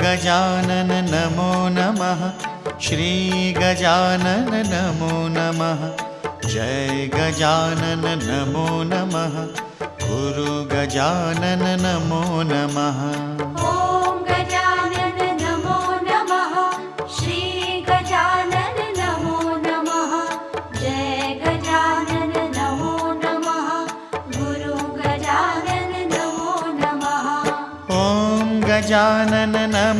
गजानन नमो नमः। श्री गजानन नमो नमः। जय गजानन नमो नमः। गुरु गजानन नमो नमः। ॐ गजानन नमो नमः। श्री गजानन नमो नमः। जय गजानन नमो नमः। गुरु गजानन नमो नमः। ॐ गजानन नमो